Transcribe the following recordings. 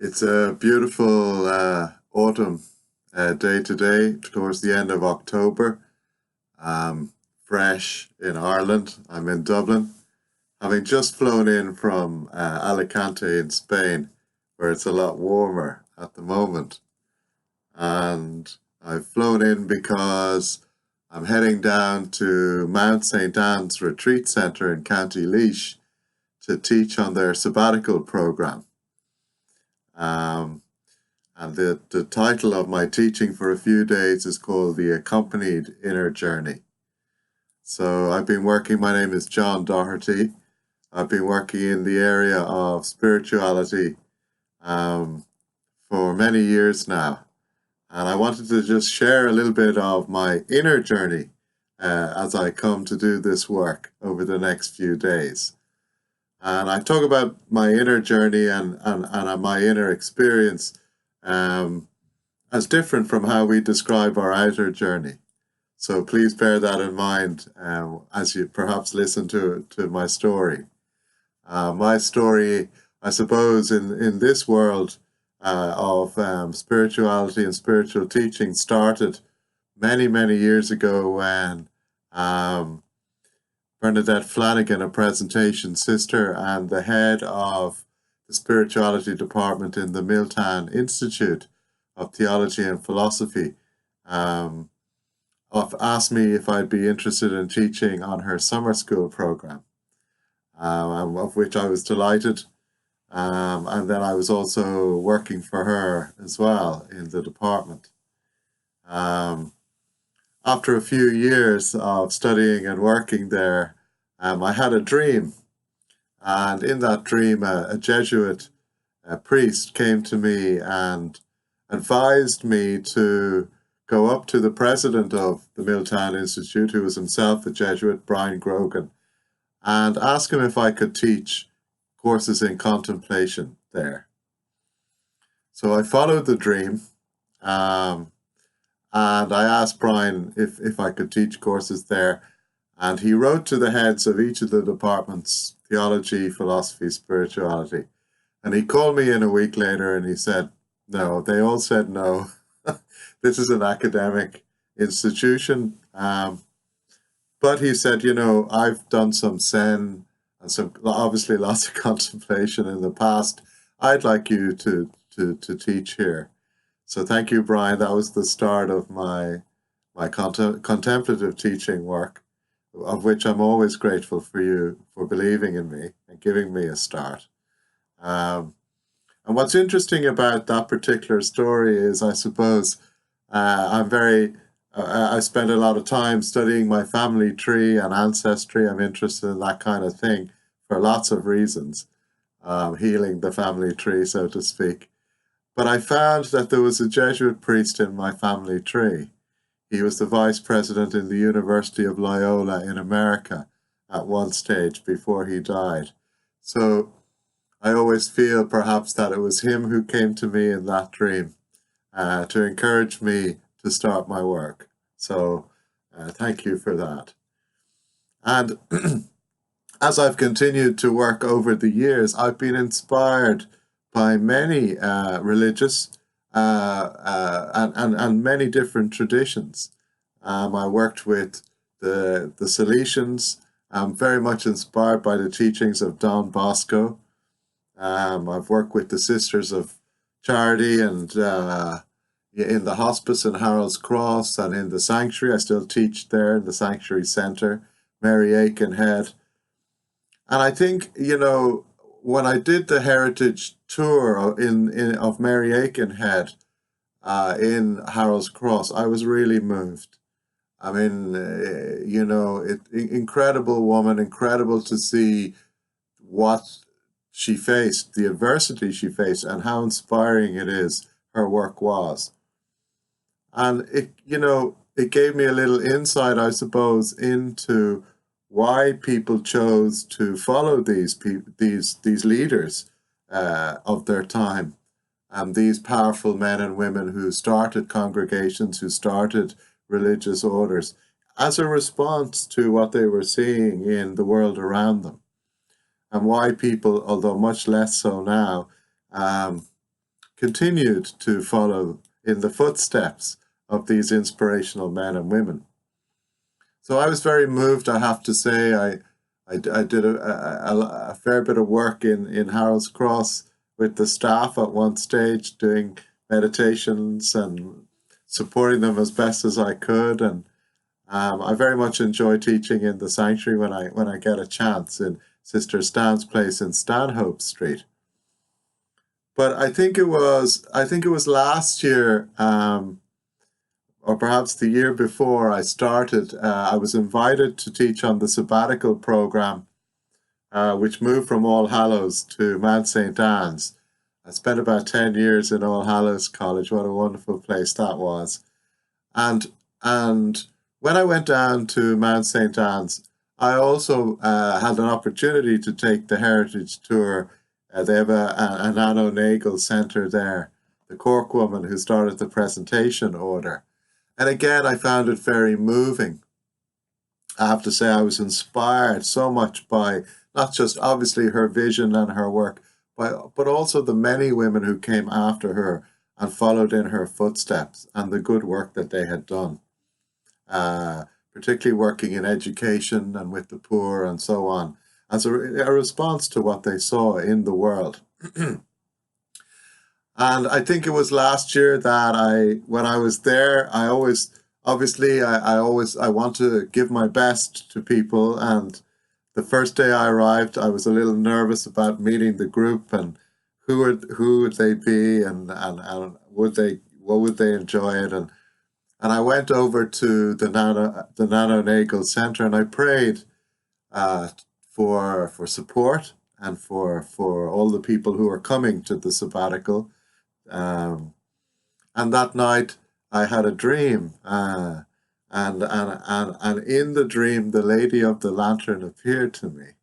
It's a beautiful autumn day today, towards the end of October. Fresh in Ireland. I'm in Dublin, having just flown in from Alicante in Spain, where it's a lot warmer at the moment. And I've flown in because I'm heading down to Mount St. Anne's Retreat Centre in County Laois to teach on their sabbatical program. Um, and the title of my teaching for a few days is called The Accompanied Inner Journey. So my name is John Doherty. I've been working in the area of spirituality for many years now. And I wanted to just share a little bit of my inner journey as I come to do this work over the next few days. And I talk about my inner journey and my inner experience as different from how we describe our outer journey. So please bear that in mind as you perhaps listen to my story. My story, I suppose, in this world of spirituality and spiritual teaching started many, many years ago when Bernadette Flanagan, a presentation sister and the head of the spirituality department in the Milltown Institute of Theology and Philosophy, asked me if I'd be interested in teaching on her summer school program, of which I was delighted. And then I was also working for her as well in the department. After a few years of studying and working there, I had a dream. And in that dream, a Jesuit priest came to me and advised me to go up to the president of the Milltown Institute, who was himself a Jesuit, Brian Grogan, and ask him if I could teach courses in contemplation there. So I followed the dream, and I asked Brian if I could teach courses there, and he wrote to the heads of each of the departments, theology, philosophy, spirituality, and he called me in a week later and he said, no, they all said no. This is an academic institution. But he said, I've done some Zen and obviously lots of contemplation in the past. I'd like you to teach here. So thank you, Brian. That was the start of my contemplative teaching work, of which I'm always grateful for you for believing in me and giving me a start. And what's interesting about that particular story is, I suppose, I spend a lot of time studying my family tree and ancestry. I'm interested in that kind of thing for lots of reasons, healing the family tree, so to speak. But I found that there was a Jesuit priest in my family tree. He was the vice president in the University of Loyola in America at one stage before he died. So I always feel perhaps that it was him who came to me in that dream to encourage me to start my work. So thank you for that. And as I've continued to work over the years, I've been inspired by many religious and many different traditions. I worked with the Salesians. I'm very much inspired by the teachings of Don Bosco. I've worked with the Sisters of Charity and in the hospice in Harold's Cross and in the sanctuary. I still teach there in the Sanctuary Centre, Mary Aikenhead. And I think, when I did the heritage tour of Mary Aikenhead in Harold's Cross, I was really moved. I mean, incredible woman, incredible to see what she faced, the adversity she faced, and how inspiring her work was. And it gave me a little insight, I suppose, into why people chose to follow these leaders of their time, and these powerful men and women who started congregations, who started religious orders, as a response to what they were seeing in the world around them. And why people, although much less so now, continued to follow in the footsteps of these inspirational men and women. So I was very moved, I have to say. I did a fair bit of work in Harold's Cross with the staff at one stage, doing meditations and supporting them as best as I could. And I very much enjoy teaching in the sanctuary when I get a chance in Sister Stan's place in Stanhope Street. But I think it was last year, or perhaps the year before I started, I was invited to teach on the Sabbatical program, which moved from All Hallows to Mount St. Anne's. I spent about 10 years in All Hallows College. What a wonderful place that was. And when I went down to Mount St. Anne's, I also had an opportunity to take the heritage tour. They have a Nano Nagle centre there, the Cork woman who started the presentation order. And again, I found it very moving. I have to say I was inspired so much by not just obviously her vision and her work, but also the many women who came after her and followed in her footsteps and the good work that they had done, particularly working in education and with the poor and so on, as a response to what they saw in the world. And I think it was last year that when I was there, I want to give my best to people. And the first day I arrived, I was a little nervous about meeting the group and who would they be and what would they enjoy it. And I went over to the Nano Nagle Centre and I prayed for support and for all the people who are coming to the sabbatical. And that night I had a dream, and in the dream the Lady of the Lantern appeared to me.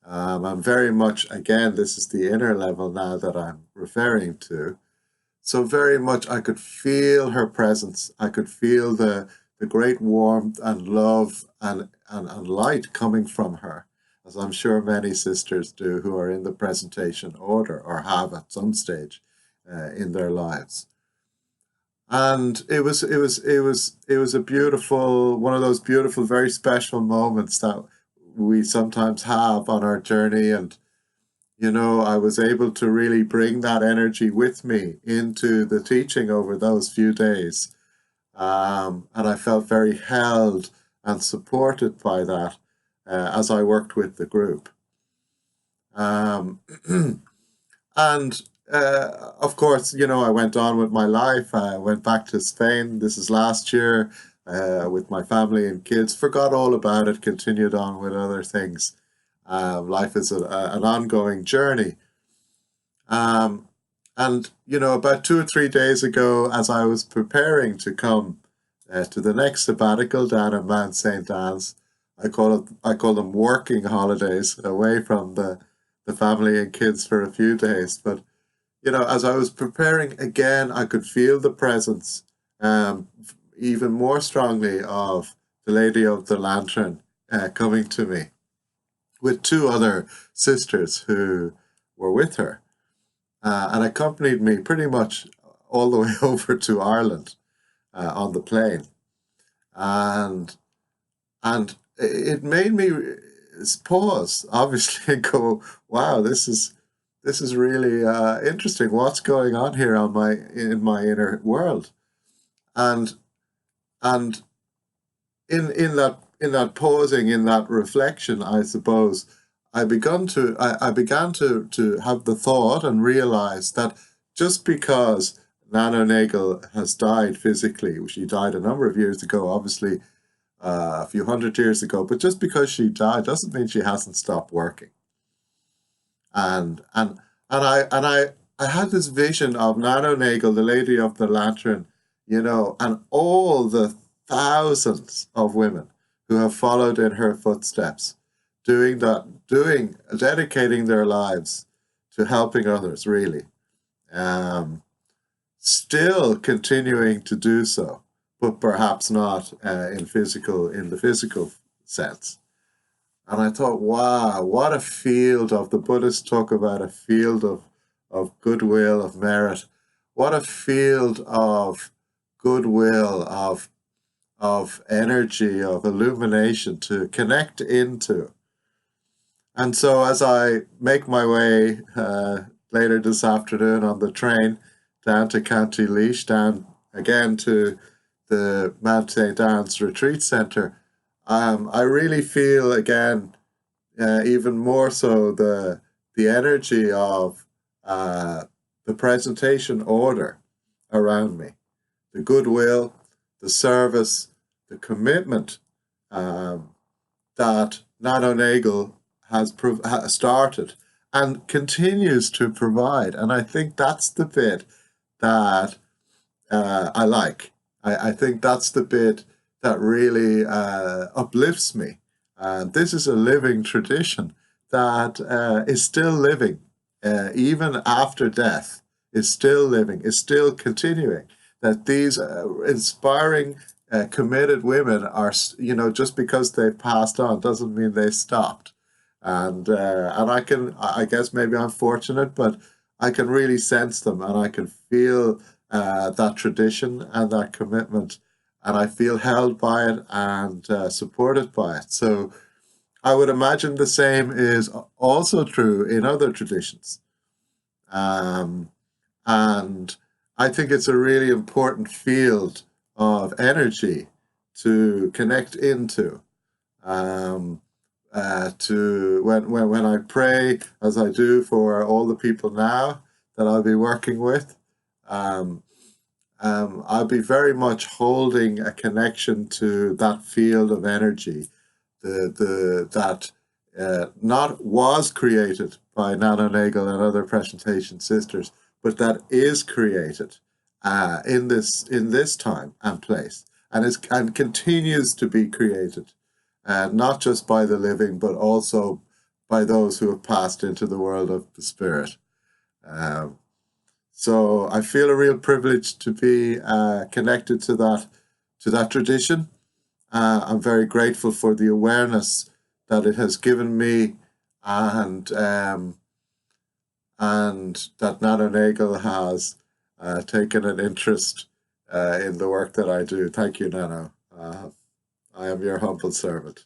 And very much, again, this is the inner level now that I'm referring to. So very much I could feel her presence. I could feel the great warmth and love and light coming from her, as I'm sure many sisters do who are in the presentation order or have at some stage in their lives. And it was a beautiful, one of those beautiful, very special moments that we sometimes have on our journey. And you know, I was able to really bring that energy with me into the teaching over those few days. And I felt very held and supported by that as I worked with the group. And of course, you know, I went on with my life. I went back to Spain. This is last year with my family and kids. Forgot all about it, continued on with other things. Life is an ongoing journey. And, you know, about 2 or 3 days ago, as I was preparing to come to the next sabbatical down at Mount St. Anne's, I call them working holidays, away from the family and kids for a few days. But you know, as I was preparing again, I could feel the presence even more strongly of the Lady of the Lantern coming to me with 2 other sisters who were with her and accompanied me pretty much all the way over to Ireland on the plane. And it made me pause, obviously, and go, wow, this is really interesting. What's going on here in my inner world? And in that pausing, in that reflection, I suppose I began to have the thought and realize that just because Nano Nagle has died physically, she died a number of years ago, obviously a few hundred years ago, but just because she died doesn't mean she hasn't stopped working. And I had this vision of Nano Nagle, the Lady of the Lantern, you know, and all the thousands of women who have followed in her footsteps, dedicating their lives to helping others, really. Still continuing to do so, but perhaps not in the physical sense. And I thought, wow, what a field of, the Buddhists talk about a field of goodwill, of merit. what a field of goodwill, of energy, of illumination to connect into. And so as I make my way later this afternoon on the train down to County Laois, down again to the Mount St. Anne's Retreat Centre, I really feel again, even more so, the energy of the presentation order around me, the goodwill, the service, the commitment that Nano Nagle has started and continues to provide. And I think that's the bit that I like. I think that's the bit that really uplifts me. This is a living tradition that is still living, even after death, is still living, is still continuing. That these inspiring, committed women are, just because they've passed on doesn't mean they stopped. And I guess maybe I'm fortunate, but I can really sense them, and I can feel that tradition and that commitment, and I feel held by it and supported by it. So I would imagine the same is also true in other traditions. And I think it's a really important field of energy to connect into. To when I pray, as I do for all the people now that I'll be working with, I'll be very much holding a connection to that field of energy, that not was created by Nano Nagle and other presentation sisters, but that is created in this time and place, and continues to be created, not just by the living, but also by those who have passed into the world of the spirit. So I feel a real privilege to be connected to that tradition. I'm very grateful for the awareness that it has given me, and that Nano Nagle has taken an interest in the work that I do. Thank you, Nano. I am your humble servant.